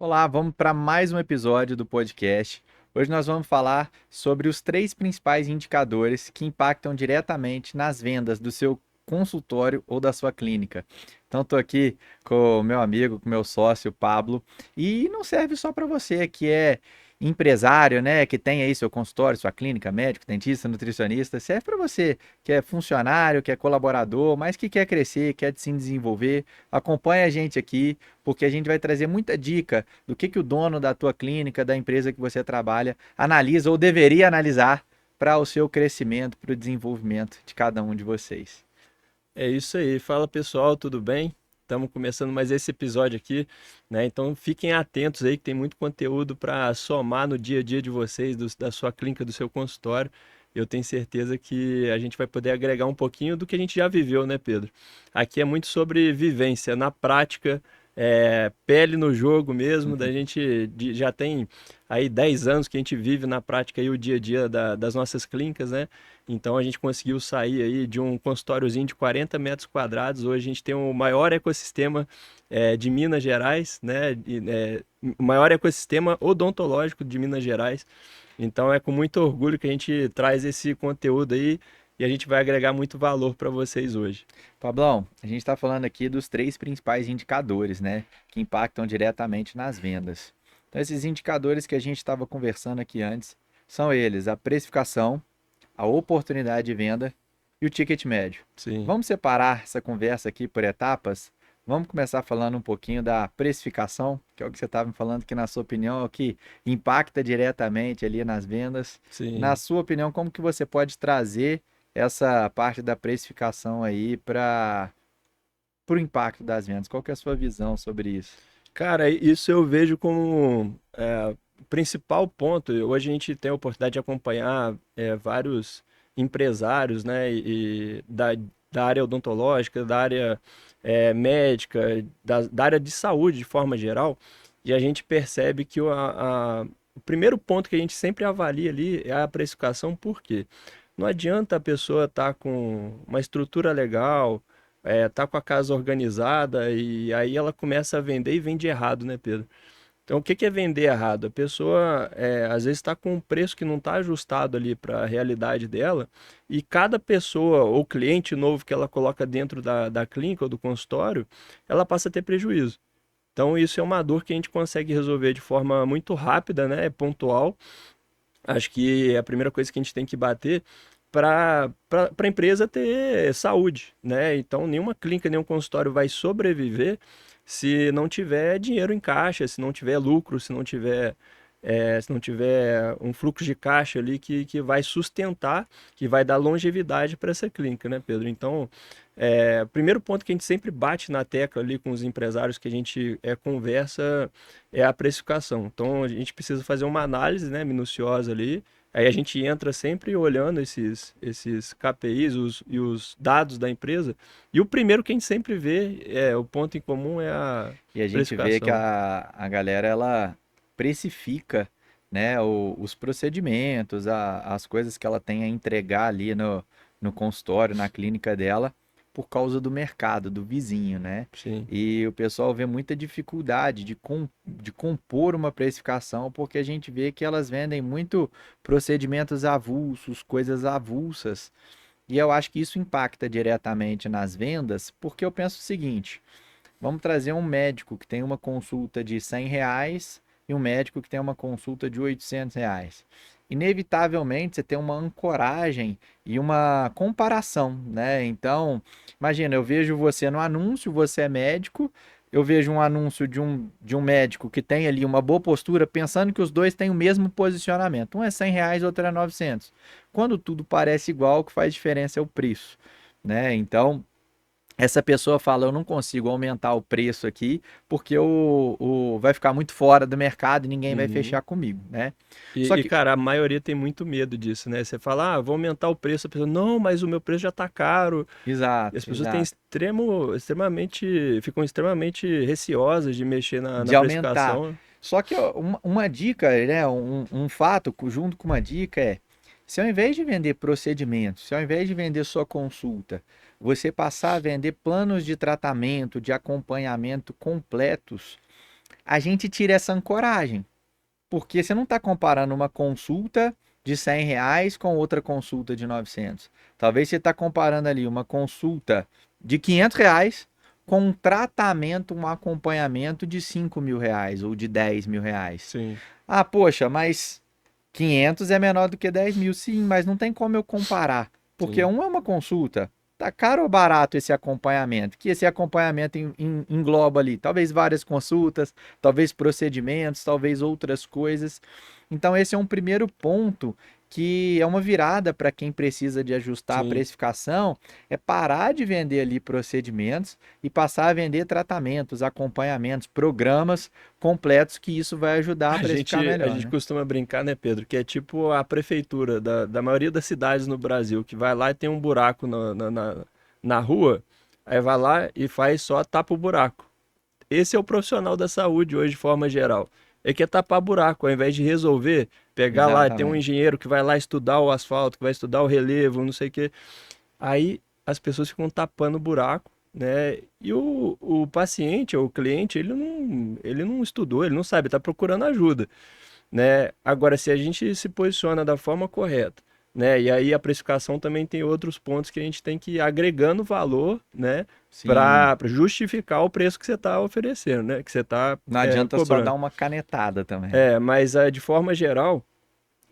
Olá, vamos para mais um episódio do podcast. Hoje nós vamos falar sobre os três principais indicadores que impactam diretamente nas vendas do seu consultório ou da sua clínica. Então, estou aqui com o meu amigo, com o meu sócio, Pablo, e não serve só para você que é empresário, né, que tem aí seu consultório, sua clínica, médico, dentista, nutricionista, serve para você que é funcionário, que é colaborador, mas que quer crescer, quer se desenvolver. Acompanhe a gente aqui, porque a gente vai trazer muita dica do que o dono da tua clínica, da empresa que você trabalha, analisa ou deveria analisar para o seu crescimento, para o desenvolvimento de cada um de vocês. É isso aí. Fala pessoal, tudo bem? Estamos começando mais esse episódio aqui, né? Então fiquem atentos aí que tem muito conteúdo para somar no dia a dia de vocês, da sua clínica, do seu consultório. Eu tenho certeza que a gente vai poder agregar um pouquinho do que a gente já viveu, né, Pedro? Aqui é muito sobre vivência, na prática, pele no jogo mesmo. Da gente já tem aí 10 anos que a gente vive na prática aí o dia a dia das nossas clínicas, né? Então a gente conseguiu sair aí de um consultóriozinho de 40 metros quadrados. Hoje a gente tem o maior ecossistema de Minas Gerais, né? O maior ecossistema odontológico de Minas Gerais. Então é com muito orgulho que a gente traz esse conteúdo aí e a gente vai agregar muito valor para vocês hoje. Pablão, a gente está falando aqui dos três principais indicadores, né, que impactam diretamente nas vendas. Então, esses indicadores que a gente estava conversando aqui antes são eles: a precificação, a oportunidade de venda e o ticket médio. Sim. Vamos separar essa conversa aqui por etapas? Vamos começar falando um pouquinho da precificação, que é o que você estava me falando, que na sua opinião é o que impacta diretamente ali nas vendas. Na Sim. sua opinião, como que você pode trazer essa parte da precificação aí para o impacto das vendas? Qual que é a sua visão sobre isso? Cara, isso eu vejo como o principal ponto. Hoje a gente tem a oportunidade de acompanhar vários empresários, né, da área odontológica, da área médica, da área de saúde de forma geral, e a gente percebe que o primeiro ponto que a gente sempre avalia ali é a precificação. Por quê? Não adianta a pessoa estar com uma estrutura legal, tá com a casa organizada e aí ela começa a vender e vende errado, né, Pedro? Então, o que que é vender errado? A pessoa, às vezes, está com um preço que não está ajustado ali para a realidade dela, e cada pessoa ou cliente novo que ela coloca dentro da clínica ou do consultório, ela passa a ter prejuízo. Então, isso é uma dor que a gente consegue resolver de forma muito rápida, né, pontual. Acho que é a primeira coisa que a gente tem que bater para a empresa ter saúde, né? Então, nenhuma clínica, nenhum consultório vai sobreviver se não tiver dinheiro em caixa, se não tiver lucro, se não tiver um fluxo de caixa ali que vai sustentar, que vai dar longevidade para essa clínica, né, Pedro? Então, o primeiro ponto que a gente sempre bate na tecla ali com os empresários que a gente conversa é a precificação. Então, a gente precisa fazer uma análise, né, minuciosa ali. Aí a gente entra sempre olhando esses KPIs e os dados da empresa. E o primeiro que a gente sempre vê, o ponto em comum é a E a gente vê que precificação. a galera ela precifica, né, os procedimentos, as coisas que ela tem a entregar ali no consultório, na clínica dela, por causa do mercado, do vizinho, né? Sim. E o pessoal vê muita dificuldade de compor uma precificação, porque a gente vê que elas vendem muito procedimentos avulsos, coisas avulsas. E eu acho que isso impacta diretamente nas vendas, porque eu penso o seguinte: vamos trazer um médico que tem uma consulta de R$ 100 e um médico que tem uma consulta de R$ 800. Inevitavelmente você tem uma ancoragem e uma comparação, né? Então, imagina, eu vejo você no anúncio, você é médico, eu vejo um anúncio de um médico que tem ali uma boa postura, pensando que os dois têm o mesmo posicionamento. Um é R$ 100, outro é 900. Quando tudo parece igual, o que faz diferença é o preço, né? Então, essa pessoa fala: eu não consigo aumentar o preço aqui porque vai ficar muito fora do mercado e ninguém vai Uhum. fechar comigo, né? Só E, que, cara, a maioria tem muito medo disso, né? Você fala, vou aumentar o preço, a pessoa, não, mas o meu preço já tá caro. E exato, as pessoas têm exato, ficam extremamente receosas de mexer na de aumentar. precificação. Só que ó, uma dica, né, um fato junto com uma dica é: se ao invés de vender procedimentos, se ao invés de vender sua consulta, você passar a vender planos de tratamento, de acompanhamento completos, a gente tira essa ancoragem. Porque você não está comparando uma consulta de R$ 100 com outra consulta de 900. Talvez você está comparando ali uma consulta de R$ 500 com um tratamento, um acompanhamento de R$ 5.000 ou de R$ 10.000. Sim, Ah, poxa, mas 500 é menor do que 10.000, sim, mas não tem como eu comparar, porque sim. um é uma consulta. Tá caro ou barato esse acompanhamento? Que esse acompanhamento engloba ali, talvez várias consultas, talvez procedimentos, talvez outras coisas. Então, esse é um primeiro ponto que é uma virada para quem precisa de ajustar a Sim. precificação, é parar de vender ali procedimentos e passar a vender tratamentos, acompanhamentos, programas completos, que isso vai ajudar a precificar A melhor, gente né? costuma brincar, né, Pedro? Que é tipo a prefeitura da maioria das cidades no Brasil, que vai lá e tem um buraco na rua, aí vai lá e faz só tapa o buraco. Esse é o profissional da saúde hoje, de forma geral. Ele quer tapar buraco, ao invés de resolver, pegar lá, tem um Exatamente. engenheiro que vai lá estudar o asfalto, que vai estudar o relevo, não sei o quê. Aí as pessoas ficam tapando o buraco, né? E o paciente, ou o cliente, ele não estudou, ele não sabe, está procurando ajuda, né? Agora, se a gente se posiciona da forma correta, né? E aí a precificação também tem outros pontos que a gente tem que ir agregando valor, né? Sim. Para justificar o preço que você está oferecendo, né? Que você está Não adianta só dar cobrando. uma canetada também. É, mas de forma geral,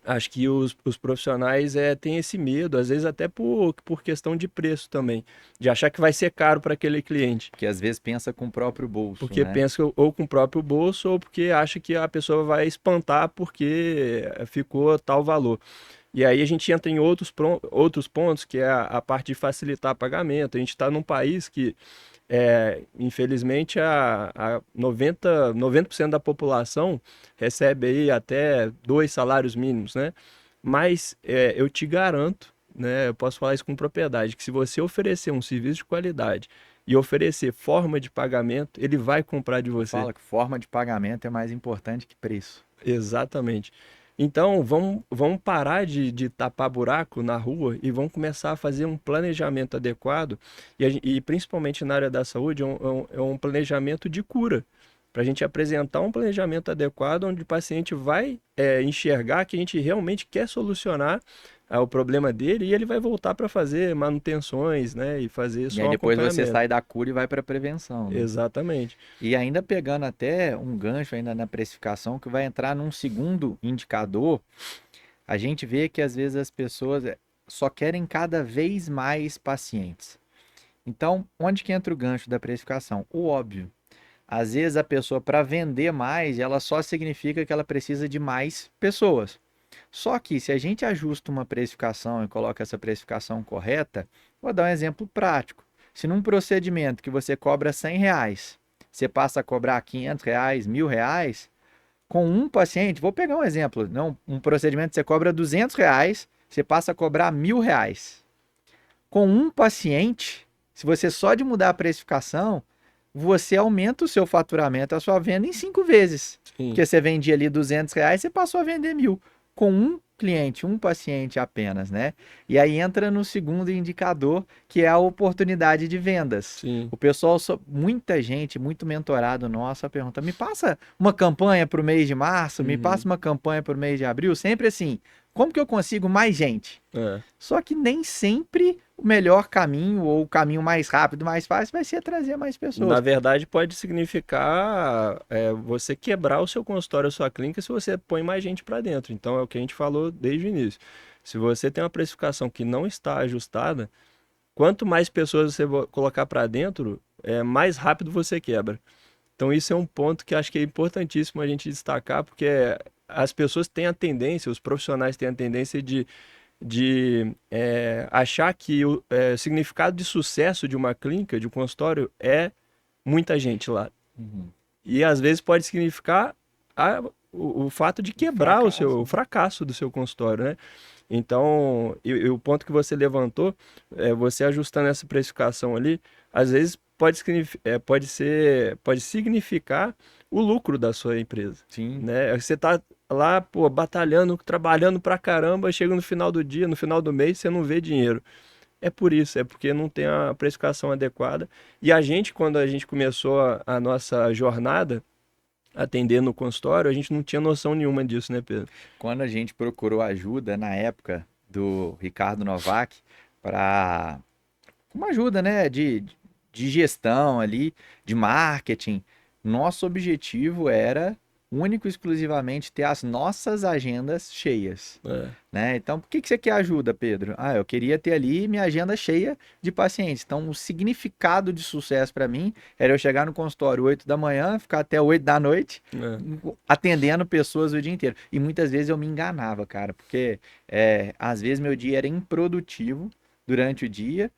acho que os profissionais têm esse medo, às vezes até por questão de preço também, de achar que vai ser caro para aquele cliente. Que às vezes pensa com o próprio bolso, Porque né? pensa ou com o próprio bolso ou porque acha que a pessoa vai espantar porque ficou tal valor. E aí a gente entra em outros pontos, que é a parte de facilitar pagamento. A gente está num país que, infelizmente, a 90% da população recebe aí até 2 salários mínimos, né? Mas eu te garanto, né, eu posso falar isso com propriedade, que se você oferecer um serviço de qualidade e oferecer forma de pagamento, ele vai comprar de Eu você. falo que forma de pagamento é mais importante que preço. Exatamente. Então, vamos parar de tapar buraco na rua e vamos começar a fazer um planejamento adequado e principalmente na área da saúde, é um planejamento de cura. Para a gente apresentar um planejamento adequado onde o paciente vai enxergar que a gente realmente quer solucionar o problema dele e ele vai voltar para fazer manutenções, né, e fazer E aí só um depois você acompanhamento. sai da cura e vai para a prevenção, né? Exatamente. E ainda pegando até um gancho ainda na precificação, que vai entrar num segundo indicador, a gente vê que às vezes as pessoas só querem cada vez mais pacientes. Então, onde que entra o gancho da precificação? O óbvio. Às vezes a pessoa, para vender mais, ela só significa que ela precisa de mais pessoas. Só que se a gente ajusta uma precificação e coloca essa precificação correta, vou dar um exemplo prático. Se num procedimento que você cobra R$ 100, você passa a cobrar R$ 500, R$ 1.000, com um paciente, vou pegar um exemplo, não, um procedimento que você cobra R$ 200, você passa a cobrar R$ 1.000. Com um paciente, se você só de mudar a precificação, você aumenta o seu faturamento, a sua venda em 5 vezes. Sim. Porque você vendia ali R$ 200, você passou a vender 1.000. Com um cliente, um paciente apenas, né? E aí entra no segundo indicador, que é a oportunidade de vendas. Sim. O pessoal, muita gente, muito mentorado nosso, pergunta: me passa uma campanha para o mês de março, me passa Uhum. uma campanha para o mês de abril, sempre assim. Como que eu consigo mais gente? É. Só que nem sempre o melhor caminho ou o caminho mais rápido, mais fácil vai ser trazer mais Na pessoas. verdade, pode significar você quebrar o seu consultório, a sua clínica, se você põe mais gente para dentro. Então, é o que a gente falou desde o início. Se você tem uma precificação que não está ajustada, quanto mais pessoas você colocar para dentro, mais rápido você quebra. Então, isso é um ponto que acho que é importantíssimo a gente destacar, porque as pessoas têm a tendência, os profissionais têm a tendência de achar que o significado de sucesso de uma clínica, de um consultório, é muita gente lá. Uhum. E às vezes pode significar o fato de quebrar o Fracasso. fracasso do seu consultório, né? Então, e o ponto que você levantou, você ajustando essa precificação ali, às vezes pode significar o lucro da sua empresa, Sim. né? Você tá lá, pô, batalhando, trabalhando pra caramba, chega no final do dia, no final do mês, você não vê dinheiro. É por isso, é porque não tem a precificação adequada. E a gente, quando a gente começou a nossa jornada, atender no consultório, a gente não tinha noção nenhuma disso, né, Pedro? Quando a gente procurou ajuda na época do Ricardo Novak para uma ajuda, né, de gestão ali, de marketing, nosso objetivo era único e exclusivamente ter as nossas agendas cheias, É, né? Então, por que que você quer ajuda, Pedro? Ah, eu queria ter ali minha agenda cheia de pacientes. Então, o significado de sucesso para mim era eu chegar no consultório 8 da manhã, ficar até 8 da noite, é, atendendo pessoas o dia inteiro. E muitas vezes eu me enganava, cara, porque às vezes meu dia era improdutivo durante o dia.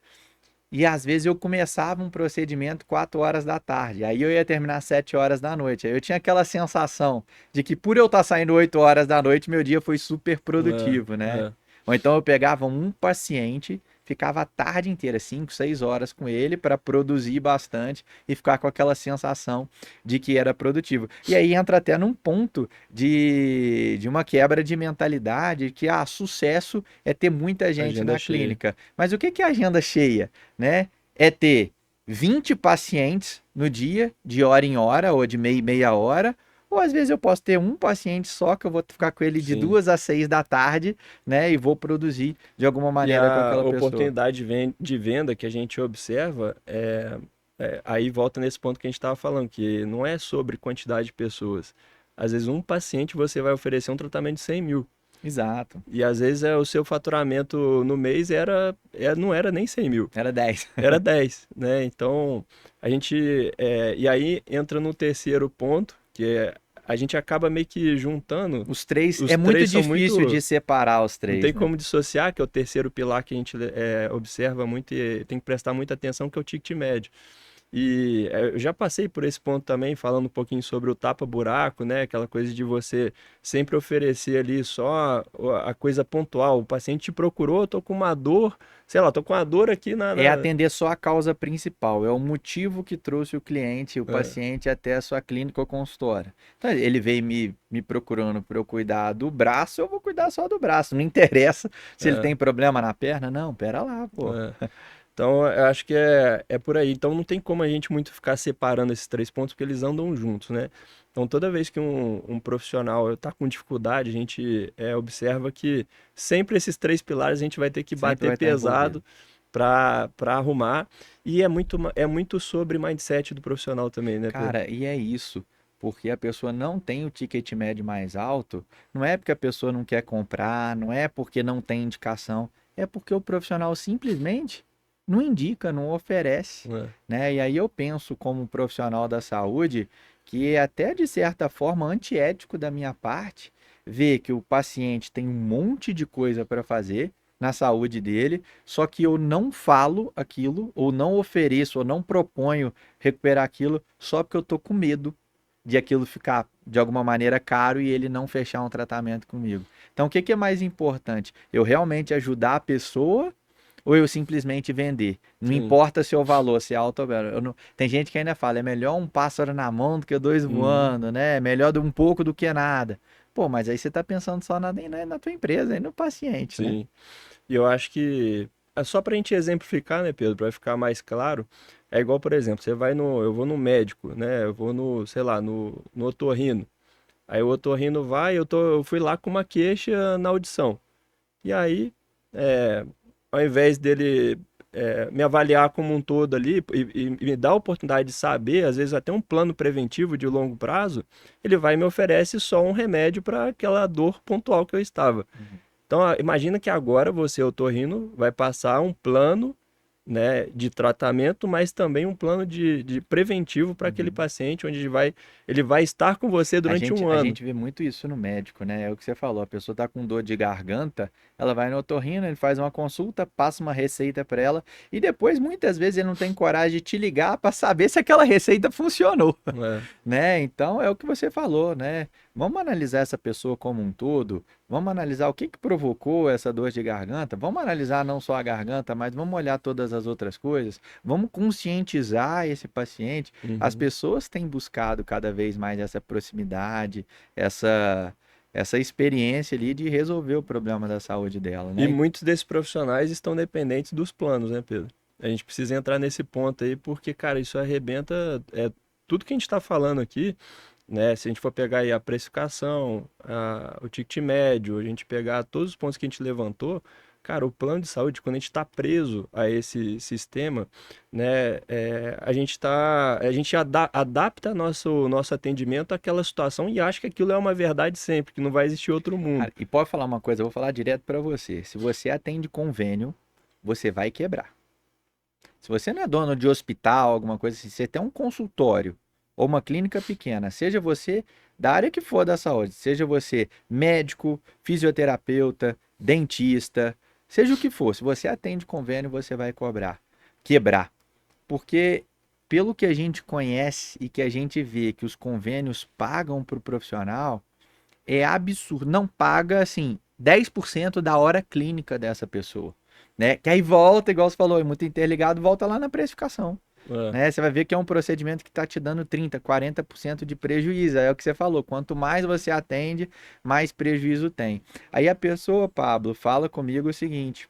E às vezes eu começava um procedimento 4 horas da tarde, aí eu ia terminar 7 horas da noite. Aí eu tinha aquela sensação de que por eu estar saindo 8 horas da noite, meu dia foi super produtivo, né? é. Ou então eu pegava um paciente, ficava a tarde inteira, 5, 6 horas com ele para produzir bastante e ficar com aquela sensação de que era produtivo. E aí entra até num ponto de uma quebra de mentalidade que sucesso é ter muita gente Agenda na cheia. clínica. Mas o que que é agenda cheia, né? É ter 20 pacientes no dia, de hora em hora ou de meia hora, ou às vezes eu posso ter um paciente só que eu vou ficar com ele de Sim. 2 às 6 da tarde, né? E vou produzir de alguma E maneira com a aquela pessoa. oportunidade de venda que a gente observa aí volta nesse ponto que a gente estava falando, que não é sobre quantidade de pessoas. Às vezes um paciente você vai oferecer um tratamento de 100 mil. Exato. E às vezes o seu faturamento no mês não era nem 100 mil, Era 10. era 10, né? Então, e aí entra no terceiro ponto, que é, a gente acaba meio que juntando, Os três, os é muito três são difícil muito, de separar os não três, tem né? como dissociar, que é o terceiro pilar que a gente observa muito e tem que prestar muita atenção, que é o ticket médio. E eu já passei por esse ponto também, falando um pouquinho sobre o tapa-buraco, né? Aquela coisa de você sempre oferecer ali só a coisa pontual. O paciente te procurou, tô com uma dor, sei lá, tô com uma dor aqui É atender só a causa principal, é o motivo que trouxe o cliente, o É, paciente até a sua clínica ou consultório. Então, ele veio me procurando para eu cuidar do braço, eu vou cuidar só do braço. Não interessa se ele é, tem problema na perna, não, pera lá, pô. é. Então, eu acho que é por aí. Então, não tem como a gente muito ficar separando esses três pontos, porque eles andam juntos, né? Então, toda vez que um profissional está com dificuldade, a gente observa que sempre esses três pilares a gente vai ter que Sempre bater vai estar envolvido. pesado para arrumar. E é muito sobre mindset do profissional também, né, Pedro? Cara, e é isso. Porque a pessoa não tem o ticket médio mais alto, não é porque a pessoa não quer comprar, não é porque não tem indicação, é porque o profissional simplesmente não indica, não oferece, É, né? E aí eu penso como profissional da saúde que é até de certa forma antiético da minha parte ver que o paciente tem um monte de coisa para fazer na saúde dele, só que eu não falo aquilo, ou não ofereço, ou não proponho recuperar aquilo só porque eu tô com medo de aquilo ficar de alguma maneira caro e ele não fechar um tratamento comigo. Então, o que que é mais importante? Eu realmente ajudar a pessoa ou eu simplesmente vender? Não sim. importa se o valor, se é alto ou baixo. Tem gente que ainda fala, é melhor um pássaro na mão do que dois Uhum, voando, né? É melhor um pouco do que nada. Pô, mas aí você tá pensando só na tua empresa e no paciente, né? sim. E eu acho que é só para a gente exemplificar, né, Pedro, para ficar mais claro, é igual, por exemplo, eu vou no médico, né, eu vou no, sei lá, no otorrino. Aí o otorrino vai, eu fui lá com uma queixa na audição. E aí, é, ao invés dele me avaliar como um todo ali e me dar a oportunidade de saber, às vezes até um plano preventivo de longo prazo, ele vai e me oferece só um remédio para aquela dor pontual que eu estava. Então, imagina que agora você, otorrino, vai passar um plano, né, de tratamento, mas também um plano de preventivo para aquele Uhum. paciente, onde ele vai estar com você A durante gente, um a ano. gente vê muito isso no médico, né? É o que você falou, a pessoa tá com dor de garganta, ela vai no otorrino, ele faz uma consulta, passa uma receita para ela e depois muitas vezes ele não tem coragem de te ligar para saber se aquela receita funcionou, É, né? Então é o que você falou, né? Vamos analisar essa pessoa como um todo, vamos analisar o que que provocou essa dor de garganta, vamos analisar não só a garganta, mas vamos olhar todas as outras coisas, vamos conscientizar esse paciente. As uhum. pessoas têm buscado cada vez mais essa proximidade, essa essa experiência ali de resolver o problema da saúde dela, E né? muitos desses profissionais estão dependentes dos planos, né, Pedro? A gente precisa entrar nesse ponto aí, porque, cara, isso arrebenta tudo que a gente está falando aqui. né? Se a gente for pegar aí a precificação, o ticket médio, a gente pegar todos os pontos que a gente levantou, cara, o plano de saúde, quando a gente está preso a esse sistema, né, a gente adapta nosso atendimento àquela situação e acha que aquilo é uma verdade sempre, que não vai existir outro mundo. Cara, e pode falar uma coisa, eu vou falar direto para você. Se você atende convênio, você vai quebrar. Se você não é dono de hospital, alguma coisa assim, você tem um consultório ou uma clínica pequena, seja você da área que for da saúde, seja você médico, fisioterapeuta, dentista, seja o que for, se você atende convênio, você vai cobrar, quebrar. Porque pelo que a gente conhece e que a gente vê que os convênios pagam para o profissional, é absurdo. Não paga, assim, 10% da hora clínica dessa pessoa, né? Que aí volta, igual você falou, é muito interligado, volta lá na precificação, É. né? Você vai ver que é um procedimento que está te dando 30, 40% de prejuízo. É o que você falou, quanto mais você atende, mais prejuízo tem. Aí a pessoa, Pablo, fala comigo o seguinte: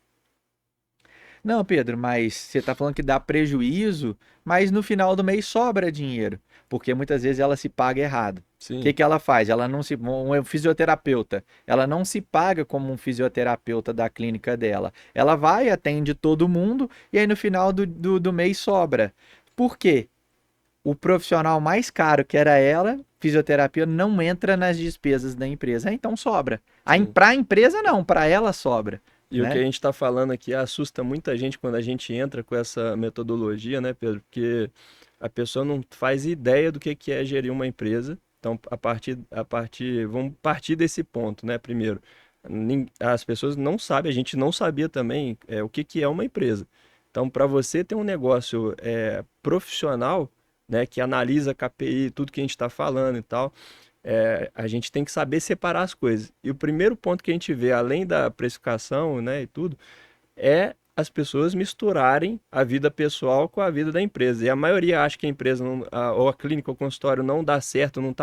não, Pedro, mas você está falando que dá prejuízo, mas no final do mês sobra dinheiro, porque muitas vezes ela se paga errado. O que Sim. que ela faz? Ela não se, um fisioterapeuta, ela não se paga como um fisioterapeuta da clínica dela. Ela vai, atende todo mundo e aí no final do mês sobra. Por quê? O profissional mais caro, que era ela, fisioterapia, não entra nas despesas da empresa. Então sobra. Sim. Para a empresa não, para ela sobra, E o que a né? gente está falando aqui assusta muita gente quando a gente entra com essa metodologia, né, Pedro? Porque a pessoa não faz ideia do que é gerir uma empresa. Então, vamos partir desse ponto, né? Primeiro, as pessoas não sabem, a gente não sabia também o que é uma empresa. Então, para você ter um negócio profissional, né, que analisa KPI, tudo que a gente está falando e tal, a gente tem que saber separar as coisas. E o primeiro ponto que a gente vê, além da precificação, né, e tudo, é as pessoas misturarem a vida pessoal com a vida da empresa. E a maioria acha que a empresa ou a clínica ou o consultório não dá certo, não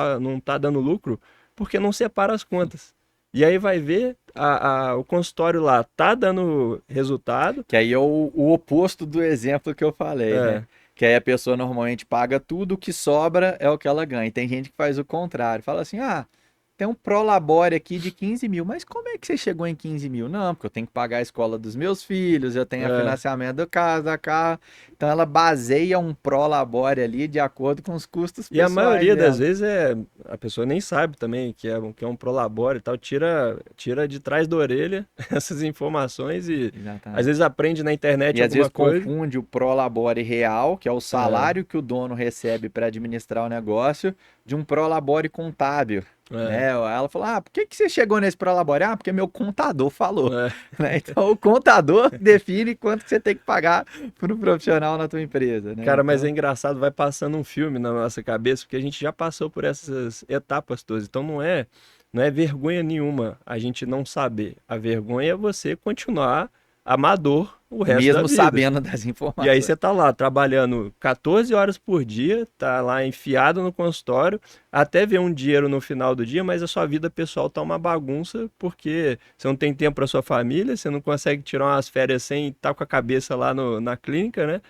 tá dando lucro, porque não separa as contas. E aí vai ver o consultório lá tá dando resultado. Que aí é o oposto do exemplo que eu falei, né? É, Que aí a pessoa normalmente paga tudo, o que sobra é o que ela ganha. E tem gente que faz o contrário. Fala assim, ah, tem um Prolabore aqui de 15 mil, mas como é que você chegou em 15 mil? Não, porque eu tenho que pagar a escola dos meus filhos, eu tenho a é. financiamento do carro, da carro. Então ela baseia um Prolabore ali de acordo com os custos E a pessoais maioria das dela. vezes a pessoa nem sabe também que é um prolabore e tal, tira de trás da orelha essas informações e às Exatamente. vezes aprende na internet E às alguma vezes coisa. confunde o prolabore real, que é o É, salário que o dono recebe para administrar o negócio, de um prolabore contábil, é, né? Ela falou: "Ah, por que que você chegou nesse prolabore?" "Ah, porque meu contador falou", é. né? Então o contador define quanto que você tem que pagar para um profissional na tua empresa, né? Cara, mas é Então, engraçado, vai passando um filme na nossa cabeça, porque a gente já passou por essas etapas todas. Então não é vergonha nenhuma a gente não saber. A vergonha é você continuar amador o resto da mesmo vida. sabendo das E aí informações. você tá lá trabalhando 14 horas por dia, tá lá enfiado no consultório, até ver um dinheiro no final do dia, mas a sua vida pessoal tá uma bagunça, porque você não tem tempo para sua família, você não consegue tirar umas férias sem estar com a cabeça lá na clínica, né?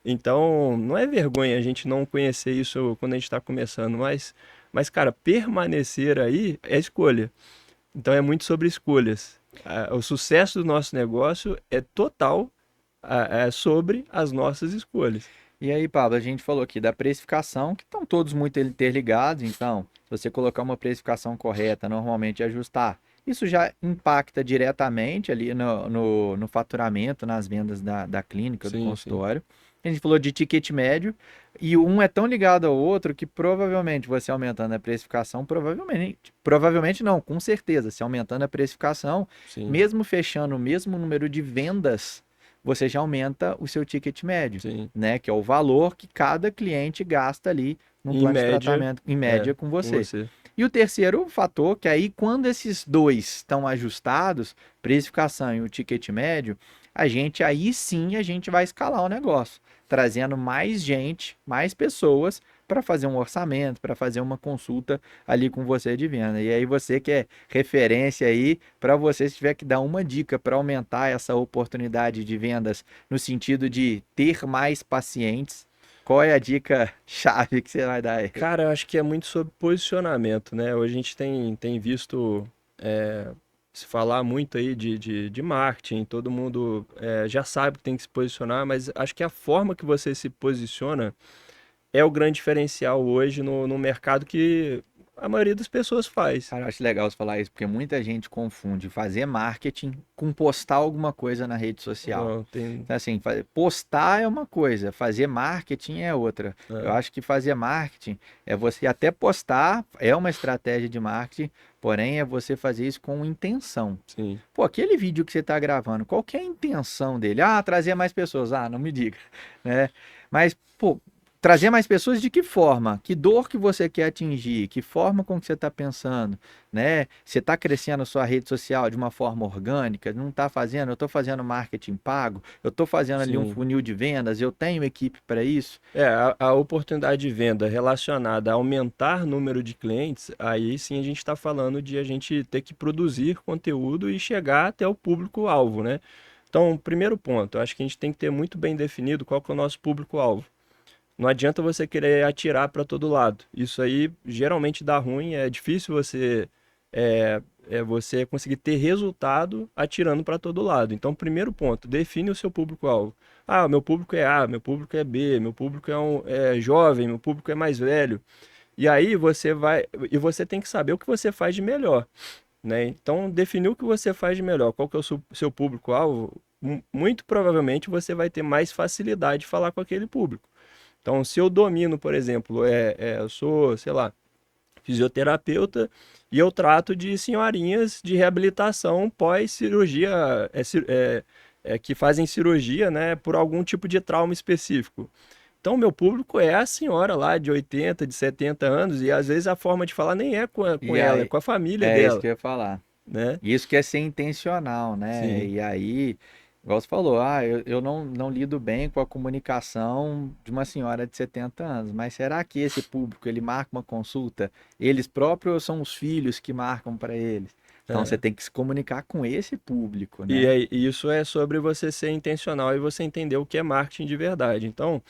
Então, não é vergonha a gente não conhecer isso quando a gente está começando, mas, cara, permanecer aí é escolha. Então, é muito sobre escolhas. O sucesso do nosso negócio é total sobre as nossas escolhas. E aí, Pablo, a gente falou aqui da precificação, que estão todos muito interligados, então, se você colocar uma precificação correta, normalmente ajustar, isso já impacta diretamente ali no faturamento, nas vendas da clínica, do Sim, sim. consultório. A gente falou de ticket médio, e um é tão ligado ao outro que provavelmente você aumentando a precificação, provavelmente não, com certeza, se aumentando a precificação, Sim, mesmo fechando o mesmo número de vendas, você já aumenta o seu ticket médio, sim. né? Que é o valor que cada cliente gasta ali num Em plano de média, tratamento, em média, com com você. você. E o terceiro fator, que aí quando esses dois estão ajustados, precificação e o ticket médio, a gente vai escalar o negócio, trazendo mais gente, mais pessoas para fazer um orçamento, para fazer uma consulta ali com você de venda. E aí você que é referência aí, para você se tiver que dar uma dica para aumentar essa oportunidade de vendas no sentido de ter mais pacientes. Qual é a dica chave que você vai dar aí? Cara, eu acho que é muito sobre posicionamento, né? Hoje a gente tem visto se falar muito aí de marketing, todo mundo já sabe que tem que se posicionar, mas acho que a forma que você se posiciona é o grande diferencial hoje no mercado que a maioria das pessoas faz. Cara, eu acho legal você falar isso, porque muita gente confunde fazer marketing com postar alguma coisa na rede social. Não, tem, Então, assim, postar é uma coisa, fazer marketing é outra. Eu é, acho que fazer marketing é você até postar, é uma estratégia de marketing, porém é você fazer isso com intenção. sim. Pô, aquele vídeo que você está gravando, qual que é a intenção dele? Ah, trazer mais pessoas. Ah, não me diga, né? Mas, pô, trazer mais pessoas de que forma? Que dor que você quer atingir? Que forma com que você está pensando, né? Você está crescendo a sua rede social de uma forma orgânica? Não está fazendo? Eu estou fazendo marketing pago? Eu estou fazendo ali um Sim. funil de vendas? Eu tenho equipe para isso? A oportunidade de venda relacionada a aumentar número de clientes, aí sim a gente está falando de a gente ter que produzir conteúdo e chegar até o público-alvo, né? Então, primeiro ponto, eu acho que a gente tem que ter muito bem definido qual que é o nosso público-alvo. Não adianta você querer atirar para todo lado. Isso aí geralmente dá ruim, é difícil você conseguir ter resultado atirando para todo lado. Então, primeiro ponto, define o seu público-alvo. Ah, meu público é A, meu público é B, meu público é jovem, meu público é mais velho. E aí você tem que saber o que você faz de melhor, né? Então, definir o que você faz de melhor, qual que é o seu público-alvo, muito provavelmente você vai ter mais facilidade de falar com aquele público. Então, se eu domino, por exemplo, eu sou, sei lá, fisioterapeuta e eu trato de senhorinhas de reabilitação pós-cirurgia, que fazem cirurgia, né, por algum tipo de trauma específico. Então, meu público é a senhora lá de 80, de 70 anos, e às vezes a forma de falar nem é com E ela, é aí, com a família é isso dela, que eu ia falar. né? Isso que é ser intencional, né? Sim. E aí, igual você falou, eu não lido bem com a comunicação de uma senhora de 70 anos, mas será que esse público, ele marca uma consulta? Eles próprios ou são os filhos que marcam para eles? Então você É. tem que se comunicar com esse público, E né? isso é sobre você ser intencional e você entender o que é marketing de verdade. Então,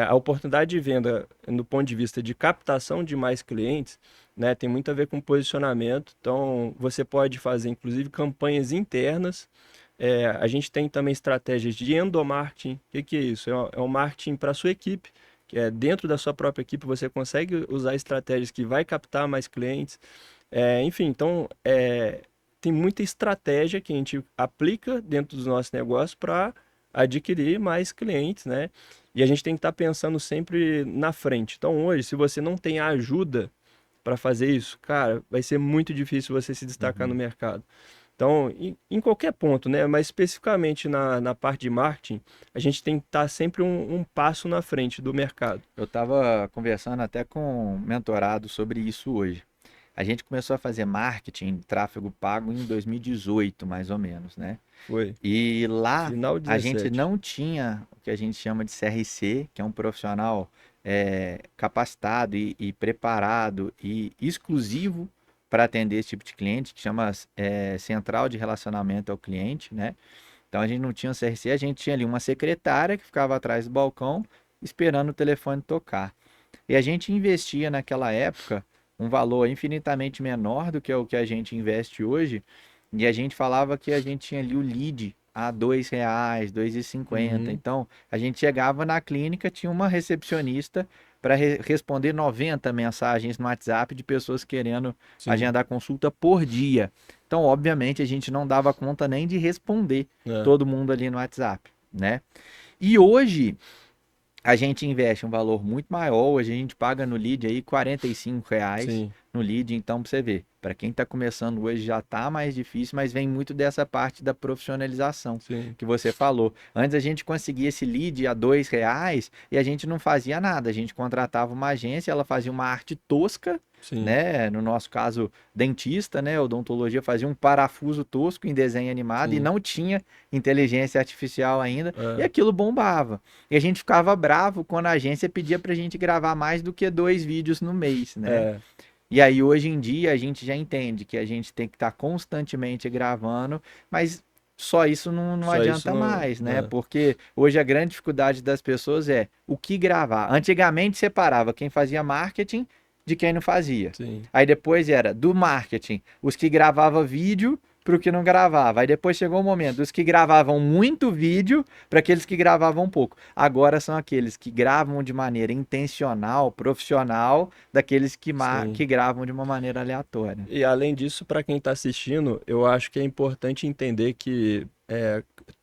a oportunidade de venda, no ponto de vista de captação de mais clientes, né, tem muito a ver com posicionamento. Então, você pode fazer, inclusive, campanhas internas. A gente tem também estratégias de endomarketing. O que que é isso? É um marketing para a sua equipe, que é dentro da sua própria equipe, você consegue usar estratégias que vai captar mais clientes. Enfim, então, tem muita estratégia que a gente aplica dentro dos nossos negócios para adquirir mais clientes, né? E a gente tem que estar pensando sempre na frente. Então, hoje, se você não tem a ajuda para fazer isso, cara, vai ser muito difícil você se destacar no Uhum. mercado. Então, em qualquer ponto, né? Mas especificamente na parte de marketing, a gente tem que estar sempre um passo na frente do mercado. Eu estava conversando até com um mentorado sobre isso hoje. A gente começou a fazer marketing, tráfego pago em 2018, mais ou menos, né? Foi. E lá Final a gente 17. não tinha o que a gente chama de CRC, que é um profissional capacitado e preparado e exclusivo para atender esse tipo de cliente, que chama Central de Relacionamento ao Cliente, né? Então a gente não tinha um CRC, a gente tinha ali uma secretária que ficava atrás do balcão esperando o telefone tocar. E a gente investia naquela época um valor infinitamente menor do que o que a gente investe hoje, e a gente falava que a gente tinha ali o lead a R$ 2, R$ 2,50. Uhum, Então, a gente chegava na clínica, tinha uma recepcionista para responder 90 mensagens no WhatsApp de pessoas querendo sim. agendar consulta por dia. Então, obviamente, a gente não dava conta nem de responder É, todo mundo ali no WhatsApp, né? E hoje a gente investe um valor muito maior, hoje a gente paga no lead aí R$ 45 sim, no lead, então pra você ver, para quem está começando hoje já tá mais difícil, mas vem muito dessa parte da profissionalização sim, que você falou. Antes a gente conseguia esse lead a R$ 2 e a gente não fazia nada, a gente contratava uma agência, ela fazia uma arte tosca, sim. né? No nosso caso, dentista, né? Odontologia fazia um parafuso tosco em desenho animado e Sim. não tinha inteligência artificial ainda, e É, aquilo bombava. E a gente ficava bravo quando a agência pedia pra gente gravar mais do que 2 vídeos no mês, né? é, E aí hoje em dia a gente já entende que a gente tem que estar constantemente gravando, mas só isso não Só isso adianta não. mais, né? Porque hoje a grande dificuldade das pessoas é o que gravar. Antigamente separava quem fazia marketing de quem não fazia. Sim. Aí depois era do marketing, os que gravavam vídeo para o que não gravava. Aí depois chegou o momento dos que gravavam muito vídeo para aqueles que gravavam pouco. Agora são aqueles que gravam de maneira intencional, profissional, daqueles Sim. que gravam de uma maneira aleatória. E além disso, para quem está assistindo, eu acho que é importante entender que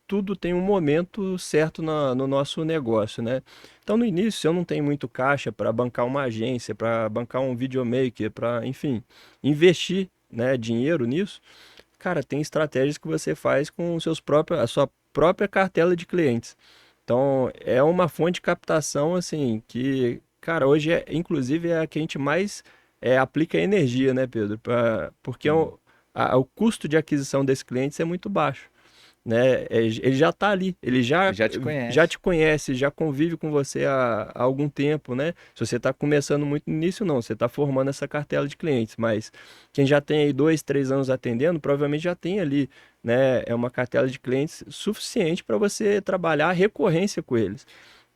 tudo tem um momento certo no nosso negócio, né? Então, no início, eu não tenho muito caixa para bancar uma agência, para bancar um videomaker, para, enfim, investir, né, dinheiro nisso. Cara, tem estratégias que você faz com a sua própria cartela de clientes. Então, é uma fonte de captação, assim, que, cara, hoje inclusive, é a que a gente mais aplica energia, né, Pedro? Porque Sim. o custo de aquisição desses clientes é muito baixo, né? Ele já está ali, ele Ele já te já conhece. te conhece, já convive com você há algum tempo, né? Se você está começando muito no início, não, você está formando essa cartela de clientes, mas quem já tem aí 2, 3 anos atendendo, provavelmente já tem ali, né? É uma cartela de clientes suficiente para você trabalhar a recorrência com eles,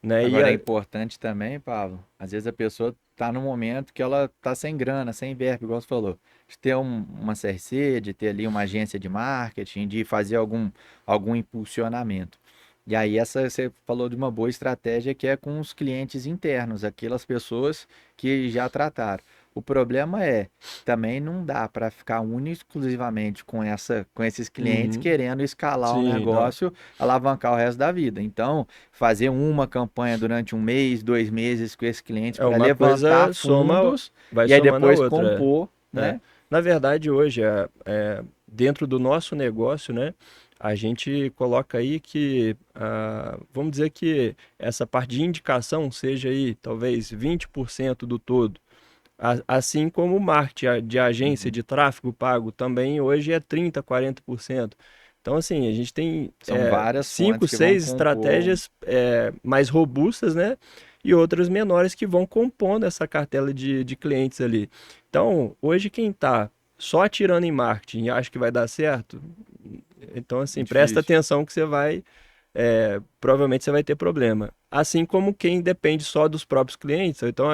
né? Agora é importante também, Pablo, às vezes a pessoa está no momento que ela está sem grana, sem verba, igual você falou, de ter uma CRC, de ter ali uma agência de marketing, de fazer algum impulsionamento. E aí essa você falou de uma boa estratégia que é com os clientes internos, aquelas pessoas que já trataram. O problema é, também não dá para ficar único exclusivamente com esses clientes Uhum. querendo escalar o Sim, não. negócio, alavancar o resto da vida. Então, fazer uma campanha durante um mês, 2 meses com esses clientes É para uma levantar coisa fundos vai e aí somando a depois outra. compor, É. né? Na verdade, hoje, dentro do nosso negócio, né, a gente coloca aí que, vamos dizer que essa parte de indicação seja aí talvez 20% do todo. Assim como o marketing de agência Uhum. de tráfego pago também hoje é 30, 40%. Então, assim, a gente tem São várias cinco, fontes que vão seis compor. estratégias mais robustas, né? E outras menores que vão compondo essa cartela de clientes ali. Então, hoje quem está só atirando em marketing e acha que vai dar certo, então, assim, presta Difícil. atenção que provavelmente você vai ter problema. Assim como quem depende só dos próprios clientes, ou então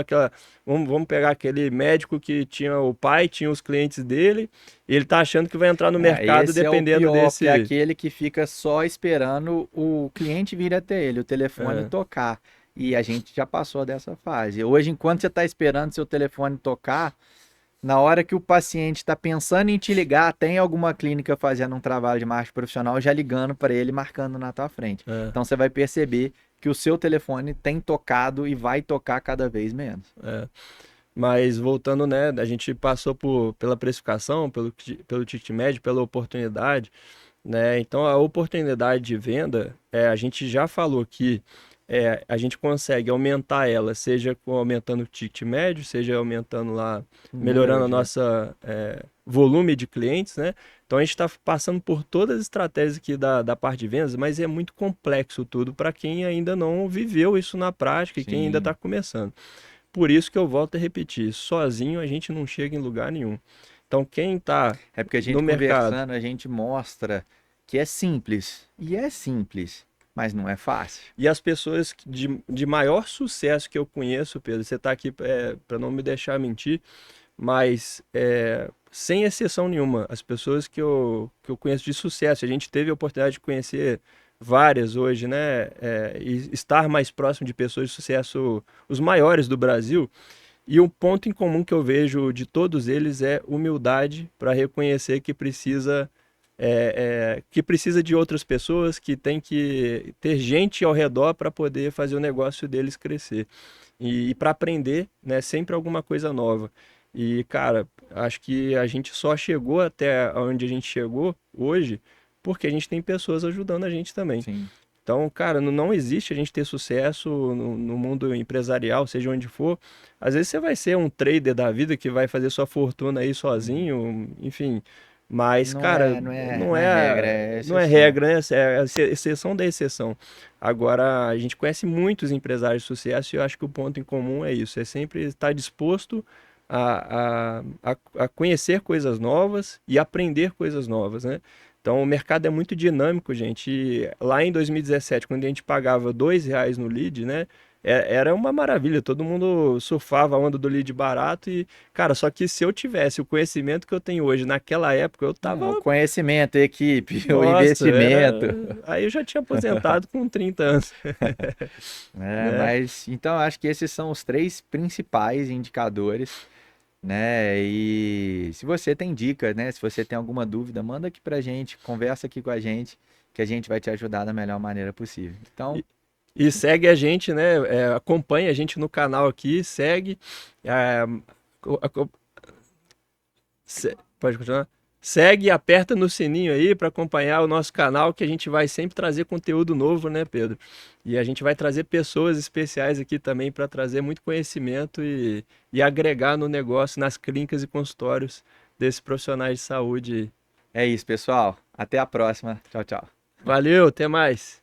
vamos pegar aquele médico que tinha o pai, tinha os clientes dele, e ele tá achando que vai entrar no É, mercado esse é o dependendo pior, porque é desse. aquele que fica só esperando o cliente vir até ele, o telefone É, tocar. E a gente já passou dessa fase. Hoje, enquanto você está esperando seu telefone tocar, na hora que o paciente está pensando em te ligar, tem alguma clínica fazendo um trabalho de marketing profissional já ligando para ele, marcando na tua frente. é, Então você vai perceber que o seu telefone tem tocado e vai tocar cada vez menos. é. Mas voltando, né, a gente passou pela precificação, pelo ticket médio, pela oportunidade, né? Então a oportunidade de venda, a gente já falou que a gente consegue aumentar ela, seja aumentando o ticket médio, seja aumentando lá, O melhorando número a de. nossa volume de clientes, né? Então a gente está passando por todas as estratégias aqui da parte de vendas, mas é muito complexo tudo para quem ainda não viveu isso na prática e quem ainda está Sim. começando. Por isso que eu volto a repetir, sozinho a gente não chega em lugar nenhum. Então quem está É porque a no gente mercado. conversando, a gente mostra que é simples. E é simples, mas não é fácil. E as pessoas de maior sucesso que eu conheço, Pedro, você está aqui para não me deixar mentir, mas sem exceção nenhuma, as pessoas que eu conheço de sucesso, a gente teve a oportunidade de conhecer várias hoje, né? E estar mais próximo de pessoas de sucesso, os maiores do Brasil. E um ponto em comum que eu vejo de todos eles é humildade para reconhecer que precisa de outras pessoas, que tem que ter gente ao redor para poder fazer o negócio deles crescer. E para aprender, né, sempre alguma coisa nova. E, cara, acho que a gente só chegou até onde a gente chegou hoje porque a gente tem pessoas ajudando a gente também. Sim. Então, cara, não existe a gente ter sucesso no mundo empresarial, seja onde for. Às vezes você vai ser um trader da vida que vai fazer sua fortuna aí Uhum. sozinho, enfim. Mas, Não cara, é, não é, não não é regra, é, é não é exceção. regra, né? É a exceção da exceção. Agora, a gente conhece muitos empresários de sucesso e eu acho que o ponto em comum é isso, é sempre estar disposto a conhecer coisas novas e aprender coisas novas, né? Então, o mercado é muito dinâmico, gente. E lá em 2017, quando a gente pagava R$ 2 no lead, né? Era uma maravilha, todo mundo surfava a onda do lead barato e, cara, só que se eu tivesse o conhecimento que eu tenho hoje naquela época, eu tava, O conhecimento, a equipe, o nossa, investimento. aí eu já tinha aposentado com 30 anos, Né? né? Mas então acho que esses são os três principais indicadores, né? E se você tem dicas, né? Se você tem alguma dúvida, manda aqui pra gente, conversa aqui com a gente, que a gente vai te ajudar da melhor maneira possível. Então, E, e segue a gente, né? Acompanha a gente no canal aqui, segue. é, co- a- co- Pode continuar? Segue e aperta no sininho aí para acompanhar o nosso canal, que a gente vai sempre trazer conteúdo novo, né, Pedro? E a gente vai trazer pessoas especiais aqui também para trazer muito conhecimento e agregar no negócio, nas clínicas e consultórios desses profissionais de saúde. é isso, pessoal. Até a próxima. Tchau, tchau. Valeu, até mais!